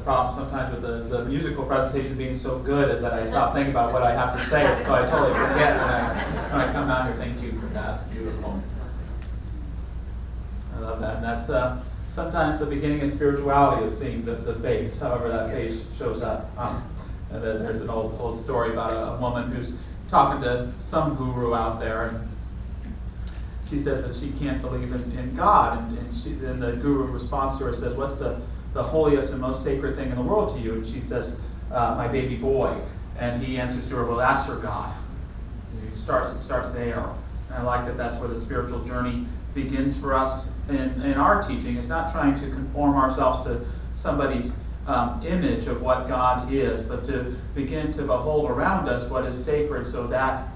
The problem sometimes with the musical presentation being so good is that I stop thinking about what I have to say, so I totally forget when I come out here. Thank you for that. Beautiful. I love that. And that's sometimes the beginning of spirituality is seeing the face, however that face shows up. And then there's an old story about a woman who's talking to some guru out there, and she says that she can't believe in God, and then the guru responds to her, says, "What's the holiest and most sacred thing in the world to you?" And she says, "My baby boy." And he answers to her, "Well, that's your God." You start there. And I like that that's where the spiritual journey begins for us in our teaching. It's not trying to conform ourselves to somebody's image of what God is, but to begin to behold around us what is sacred, so that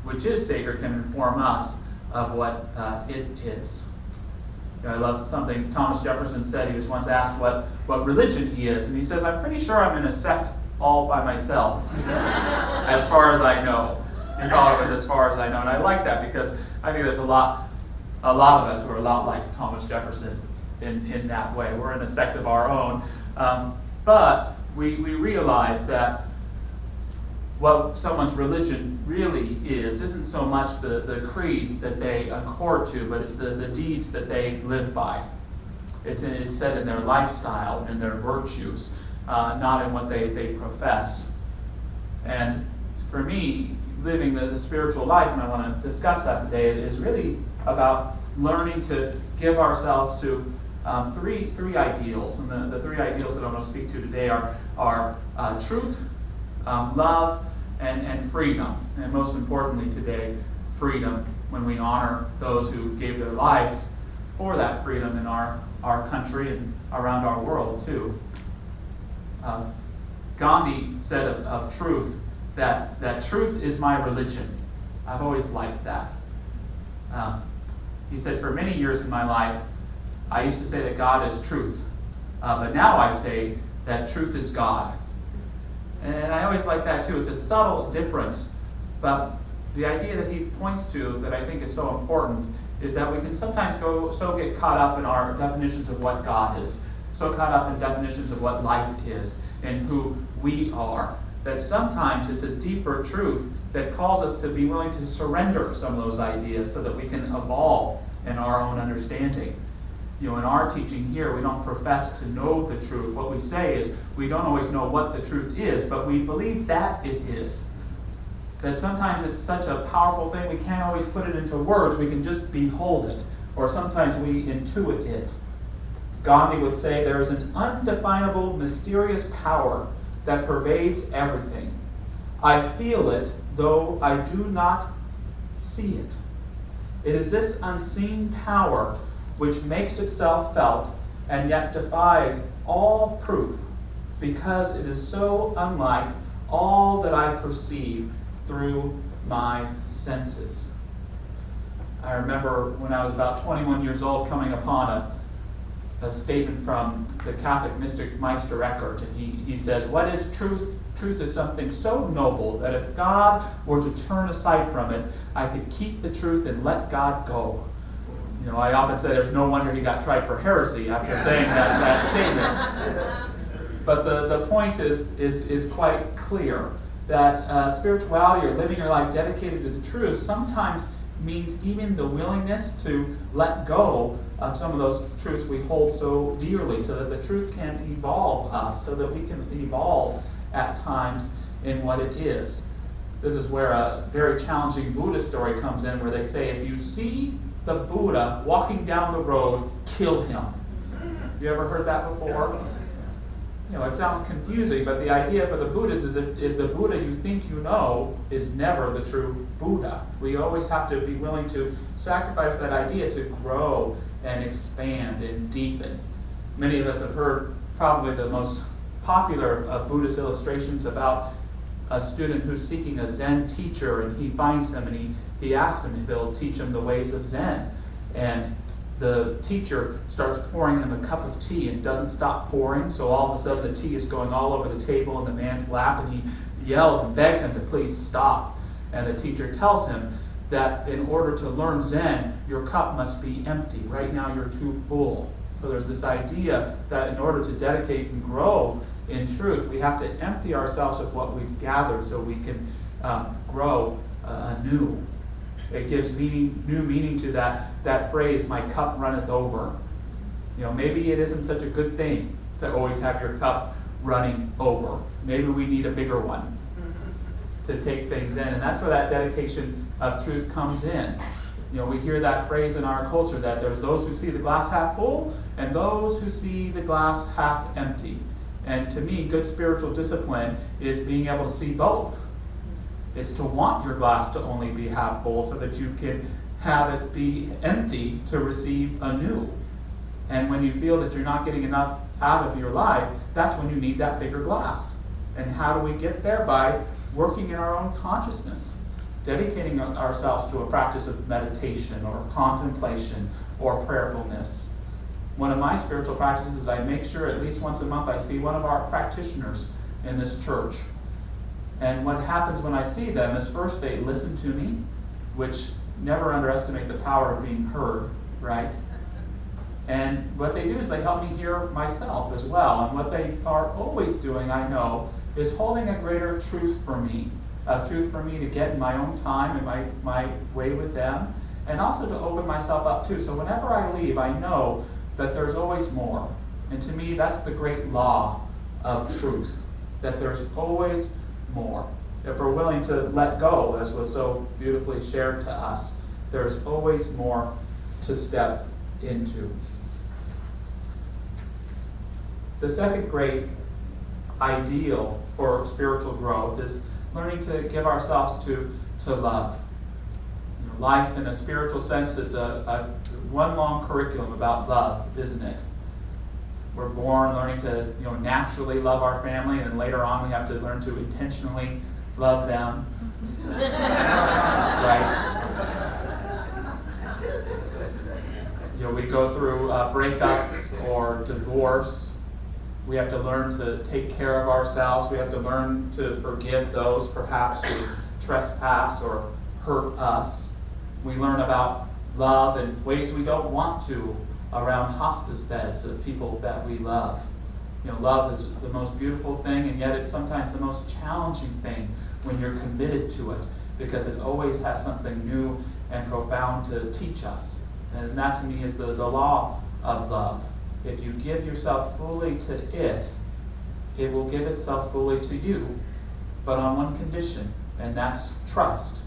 which is sacred can inform us of what it is. I love something Thomas Jefferson said. He was once asked what religion he is, and he says, "I'm pretty sure I'm in a sect all by myself, as far as I know." He called it as far as I know, and I like that because I think there's a lot of us who are a lot like Thomas Jefferson in that way. We're in a sect of our own. But we realize that what someone's religion really isn't so much the creed that they accord to, but it's the deeds that they live by. It's said in their lifestyle and in their virtues, not in what they profess. And for me, living the spiritual life, and I want to discuss that today, is really about learning to give ourselves to three ideals, and the three ideals that I'm going to speak to today are truth, love, and freedom. And most importantly today, freedom, when we honor those who gave their lives for that freedom in our country and around our world too. Gandhi said of truth that truth is my religion. I've always liked that. He said, for many years in my life, I used to say that God is truth, but now I say that truth is God. And I always like that too. It's a subtle difference, but the idea that he points to that I think is so important is that we can sometimes get caught up in our definitions of what God is, so caught up in definitions of what life is and who we are, that sometimes it's a deeper truth that calls us to be willing to surrender some of those ideas so that we can evolve in our own understanding. In our teaching here, we don't profess to know the truth. What we say is we don't always know what the truth is, but we believe that it is. That sometimes it's such a powerful thing, we can't always put it into words. We can just behold it, or sometimes we intuit it. Gandhi would say there is an undefinable, mysterious power that pervades everything. I feel it, though I do not see it. It is this unseen power which makes itself felt and yet defies all proof, because it is so unlike all that I perceive through my senses. I remember when I was about 21 years old coming upon a statement from the Catholic mystic Meister Eckhart, and he says, "What is truth? Truth is something so noble that if God were to turn aside from it, I could keep the truth and let God go." I often say there's no wonder he got tried for heresy after saying that statement. But the point is quite clear, that spirituality or living your life dedicated to the truth sometimes means even the willingness to let go of some of those truths we hold so dearly, so that the truth can evolve us, so that we can evolve at times in what it is. This is where a very challenging Buddhist story comes in, where they say, if you see the Buddha walking down the road, kill him. You ever heard that before? It sounds confusing, but the idea for the Buddhists is if the Buddha you think you know is never the true Buddha. We always have to be willing to sacrifice that idea to grow and expand and deepen. Many of us have heard probably the most popular of Buddhist illustrations about a student who's seeking a Zen teacher, and he finds him and he asks him if he'll teach him the ways of Zen. And the teacher starts pouring him a cup of tea and doesn't stop pouring, so all of a sudden the tea is going all over the table in the man's lap, and he yells and begs him to please stop. And the teacher tells him that in order to learn Zen, your cup must be empty. Right now you're too full. So there's this idea that in order to dedicate and grow in truth, we have to empty ourselves of what we've gathered so we can grow anew. It gives new meaning to that phrase, my cup runneth over. Maybe it isn't such a good thing to always have your cup running over. Maybe we need a bigger one to take things in. And that's where that dedication of truth comes in. We hear that phrase in our culture that there's those who see the glass half full and those who see the glass half empty. And to me, good spiritual discipline is being able to see both. It's to want your glass to only be half full so that you can have it be empty to receive anew. And when you feel that you're not getting enough out of your life, that's when you need that bigger glass. And how do we get there? By working in our own consciousness, dedicating ourselves to a practice of meditation or contemplation or prayerfulness. One of my spiritual practices is I make sure at least once a month I see one of our practitioners in this church. And what happens when I see them is first they listen to me, which never underestimate the power of being heard, right? And what they do is they help me hear myself as well. And what they are always doing, I know, is holding a greater truth for me. A truth for me to get in my own time and my way with them. And also to open myself up too. So whenever I leave, I know that there's always more. And to me, that's the great law of truth. That there's always more. If we're willing to let go, as was so beautifully shared to us, there's always more to step into. The second great ideal for spiritual growth is learning to give ourselves to love. Life in a spiritual sense is a one long curriculum about love, isn't it? We're born learning to naturally love our family, and then later on we have to learn to intentionally love them. Right? We go through breakups or divorce. We have to learn to take care of ourselves. We have to learn to forgive those perhaps who trespass or hurt us. We learn about love in ways we don't want to around hospice beds of people that we love. Love is the most beautiful thing, and yet it's sometimes the most challenging thing when you're committed to it, because it always has something new and profound to teach us. And that to me is the law of love. If you give yourself fully to it, it will give itself fully to you, but on one condition, and that's trust.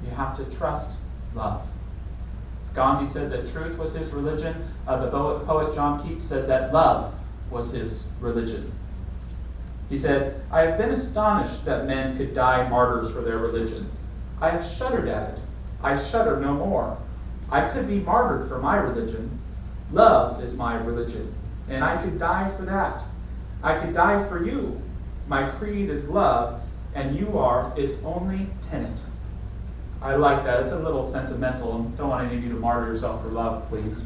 You have to trust love. Gandhi said that truth was his religion. The poet John Keats said that love was his religion. He said, I have been astonished that men could die martyrs for their religion. I have shuddered at it. I shudder no more. I could be martyred for my religion. Love is my religion, and I could die for that. I could die for you. My creed is love, and you are its only tenet. I like that. It's a little sentimental, and don't want any of you to martyr yourself for love, please.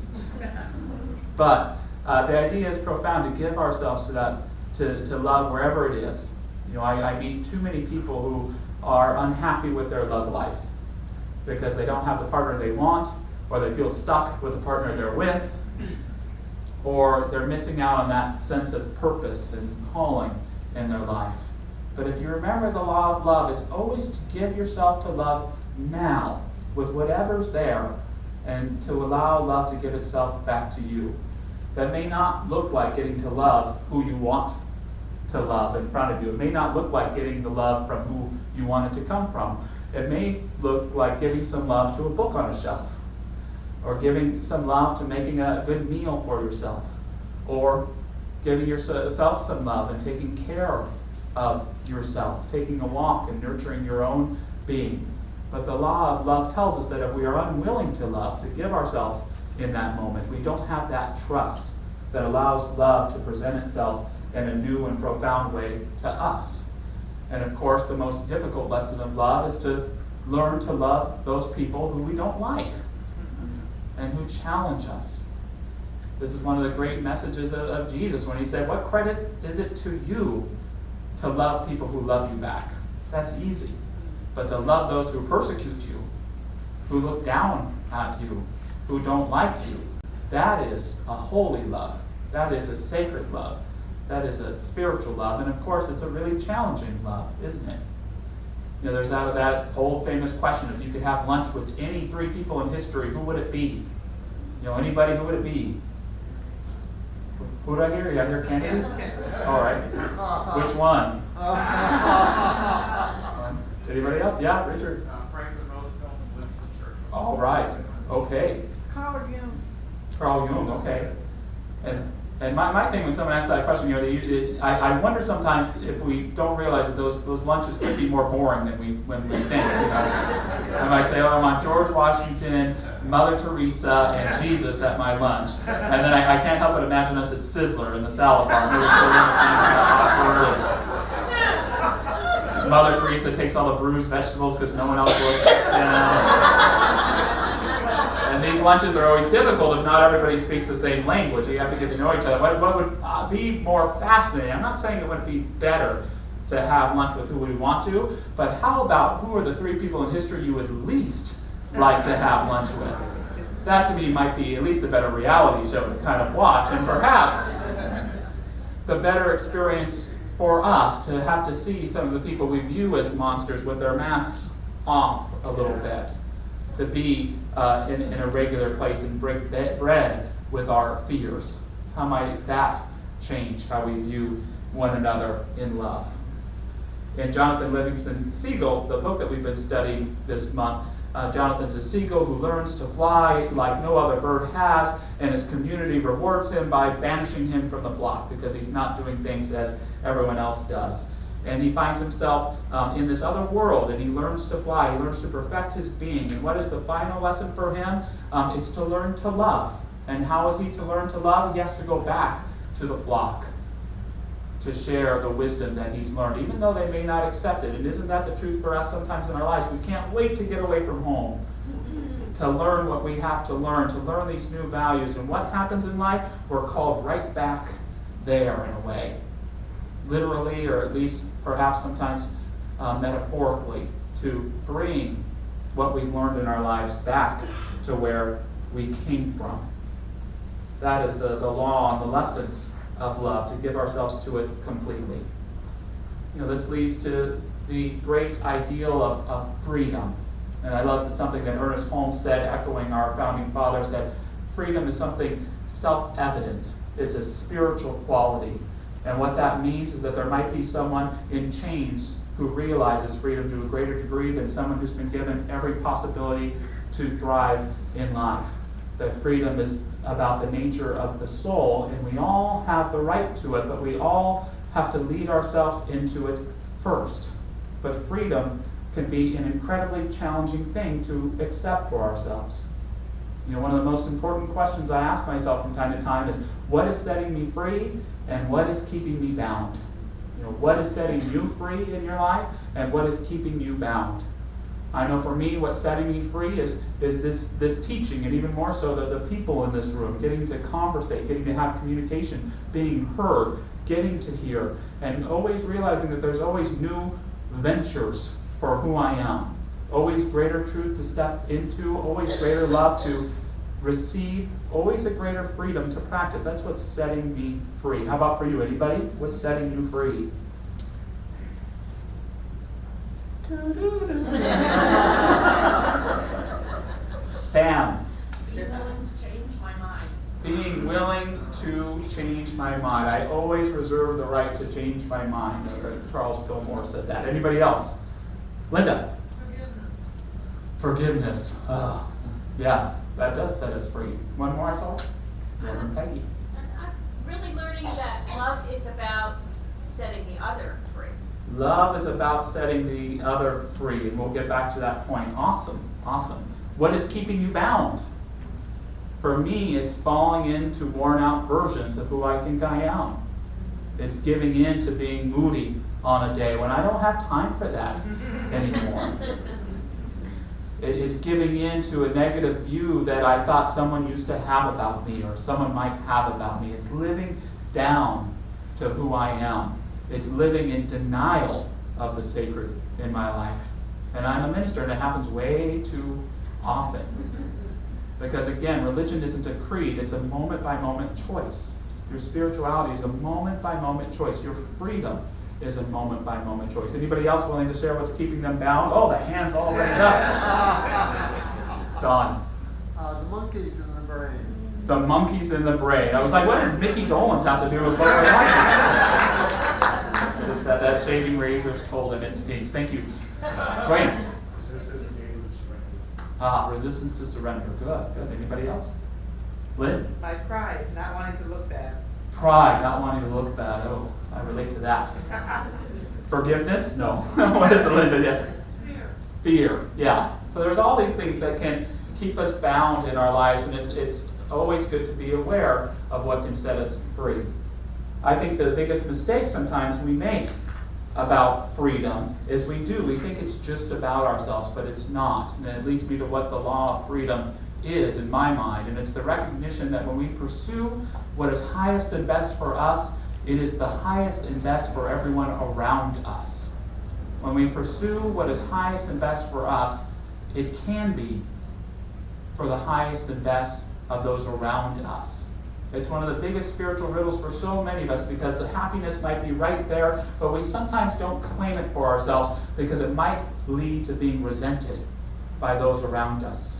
But the idea is profound, to give ourselves to that, to love wherever it is. I meet too many people who are unhappy with their love lives because they don't have the partner they want, or they feel stuck with the partner they're with, or they're missing out on that sense of purpose and calling in their life. But if you remember the law of love, it's always to give yourself to love now with whatever's there, and to allow love to give itself back to you. That may not look like getting to love who you want to love in front of you. It may not look like getting the love from who you want it to come from. It may look like giving some love to a book on a shelf, or giving some love to making a good meal for yourself, or giving yourself some love and taking care of yourself, taking a walk and nurturing your own being. But the law of love tells us that if we are unwilling to love, to give ourselves in that moment, we don't have that trust that allows love to present itself in a new and profound way to us. And of course, the most difficult lesson of love is to learn to love those people who we don't like and who challenge us. This is one of the great messages of Jesus when he said, what credit is it to you to love people who love you back? That's easy. But to love those who persecute you, who look down at you, who don't like you, that is a holy love. That is a sacred love. That is a spiritual love, and of course it's a really challenging love, isn't it? There's that old famous question, if you could have lunch with any three people in history, who would it be? Anybody, who would it be? Who did I hear? Did I hear Kennedy? All right. Which one? Anybody else? Yeah, Richard. Franklin Roosevelt and Winston Churchill. All right. Okay. Carl Jung. Carl Jung. Okay. And my thing when someone asks that question, I wonder sometimes if we don't realize that those lunches could be more boring than when we think. I might say, I want George Washington, Mother Teresa, and Jesus at my lunch. And then I can't help but imagine us at Sizzler in the salad bar. Mother Teresa takes all the bruised vegetables because no one else will accept them. And these lunches are always difficult if not everybody speaks the same language. You have to get to know each other. What would be more fascinating? I'm not saying it wouldn't be better to have lunch with who we want to, but how about who are the three people in history you would least like to have lunch with? That to me might be at least a better reality show to kind of watch, and perhaps the better experience for us to have to see some of the people we view as monsters with their masks off a little bit, to be in a regular place and break bread with our fears. How might that change how we view one another in love? In Jonathan Livingston Seagull, the book that we've been studying this month, Jonathan's a seagull who learns to fly like no other bird has, and his community rewards him by banishing him from the flock because he's not doing things as everyone else does. And he finds himself in this other world, and he learns to fly. He learns to perfect his being. And what is the final lesson for him? It's to learn to love. And how is he to learn to love? He has to go back to the flock to share the wisdom that he's learned, even though they may not accept it. And isn't that the truth for us sometimes in our lives? We can't wait to get away from home, to learn what we have to learn these new values. And what happens in life? We're called right back there in a way. Literally, or at least perhaps sometimes metaphorically, to bring what we've learned in our lives back to where we came from. That is the law and the lesson of love, to give ourselves to it completely. This leads to the great ideal of freedom. And I love something that Ernest Holmes said, echoing our founding fathers, that freedom is something self-evident. It's a spiritual quality. And what that means is that there might be someone in chains who realizes freedom to a greater degree than someone who's been given every possibility to thrive in life. That freedom is about the nature of the soul, and we all have the right to it, but we all have to lead ourselves into it first. But freedom can be an incredibly challenging thing to accept for ourselves. One of the most important questions I ask myself from time to time is, what is setting me free and what is keeping me bound? What is setting you free in your life and what is keeping you bound? I know for me, what's setting me free is this teaching, and even more so the people in this room, getting to conversate, getting to have communication, being heard, getting to hear, and always realizing that there's always new ventures for who I am. Always greater truth to step into, always greater love to receive, always a greater freedom to practice. That's what's setting me free. How about for you? Anybody? What's setting you free? Bam. Being willing to change my mind. Being willing to change my mind. I always reserve the right to change my mind. Charles Fillmore said that. Anybody else? Linda? Forgiveness. Oh, yes, that does set us free. One more, I saw. Peggy. I'm really learning that love is about setting the other free. Love is about setting the other free, and we'll get back to that point. Awesome. What is keeping you bound? For me, it's falling into worn-out versions of who I think I am. It's giving in to being moody on a day when I don't have time for that anymore. It's giving in to a negative view that I thought someone used to have about me or someone might have about me. It's living down to who I am. It's living in denial of the sacred in my life. And I'm a minister, and it happens way too often. Because again, religion isn't a creed, it's a moment-by-moment choice. Your spirituality is a moment-by-moment choice. Your freedom is a moment-by-moment choice. Anybody else willing to share what's keeping them bound? Oh, the hands all raised up. Don. The monkeys in the brain. The monkeys in the brain. I was like, what does Mickey Dolenz have to do with what we're talking about? It is that shaving razor's cold and it stings. Thank you. Dwayne. Resistance to surrender. Resistance to surrender. Good. Anybody else? Lynn? My pride, not wanting to look bad. Pride, not wanting to look bad. Oh, I relate to that. Forgiveness? No. What is it, Linda? Yes. Fear. Yeah. So there's all these things that can keep us bound in our lives, and it's always good to be aware of what can set us free. I think the biggest mistake sometimes we make about freedom is we think it's just about ourselves, but it's not. And it leads me to what the law of freedom is in my mind, and it's the recognition that when we pursue what is highest and best for us, it is the highest and best for everyone around us. When we pursue what is highest and best for us, it can be for the highest and best of those around us. It's one of the biggest spiritual riddles for so many of us, because the happiness might be right there, but we sometimes don't claim it for ourselves because it might lead to being resented by those around us.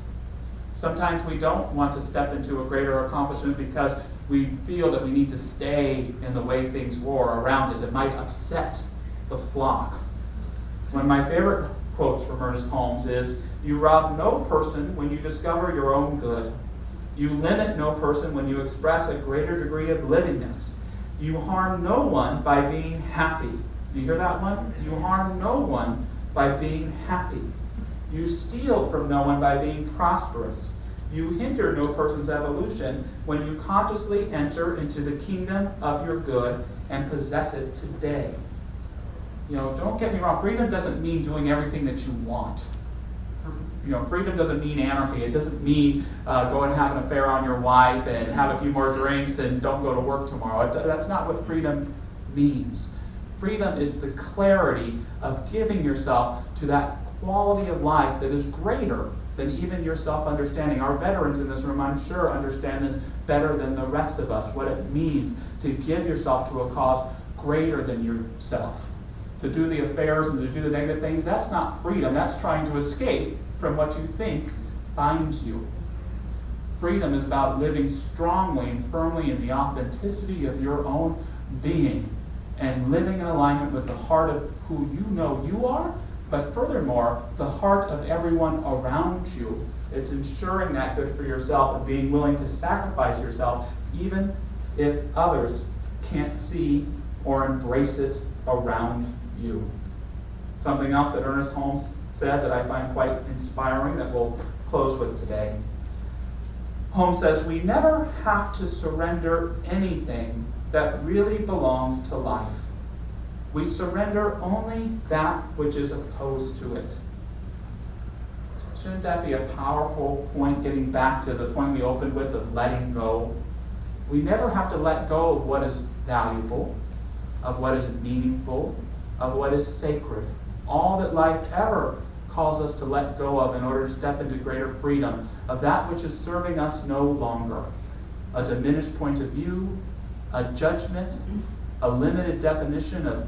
Sometimes we don't want to step into a greater accomplishment because we feel that we need to stay in the way things were around us. It might upset the flock. One of my favorite quotes from Ernest Holmes is, "You rob no person when you discover your own good. You limit no person when you express a greater degree of livingness. You harm no one by being happy." Do you hear that one? You harm no one by being happy. You steal from no one by being prosperous. You hinder no person's evolution when you consciously enter into the kingdom of your good and possess it today. Don't get me wrong, freedom doesn't mean doing everything that you want. Freedom doesn't mean anarchy. It doesn't mean go and have an affair on your wife and have a few more drinks and don't go to work tomorrow. That's not what freedom means. Freedom is the clarity of giving yourself to that quality of life that is greater than even your self-understanding. Our veterans in this room, I'm sure, understand this better than the rest of us, what it means to give yourself to a cause greater than yourself. To do the affairs and to do the negative things, that's not freedom. That's trying to escape from what you think binds you. Freedom is about living strongly and firmly in the authenticity of your own being and living in alignment with the heart of who you know you are, but furthermore, the heart of everyone around you. It's ensuring that good for yourself and being willing to sacrifice yourself even if others can't see or embrace it around you. Something else that Ernest Holmes said that I find quite inspiring that we'll close with today. Holmes says, "We never have to surrender anything that really belongs to life. We surrender only that which is opposed to it." Shouldn't that be a powerful point, getting back to the point we opened with of letting go? We never have to let go of what is valuable, of what is meaningful, of what is sacred. All that life ever calls us to let go of in order to step into greater freedom, of that which is serving us no longer. A diminished point of view, a judgment, a limited definition of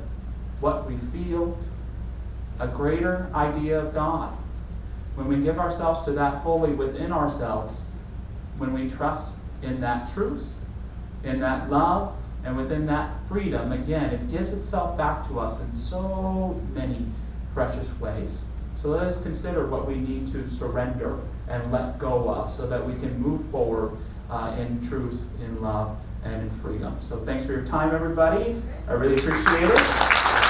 what we feel, a greater idea of God. When we give ourselves to that wholly within ourselves, when we trust in that truth, in that love, and within that freedom, again, it gives itself back to us in so many precious ways. So let us consider what we need to surrender and let go of so that we can move forward in truth, in love, and in freedom. So thanks for your time, everybody. I really appreciate it.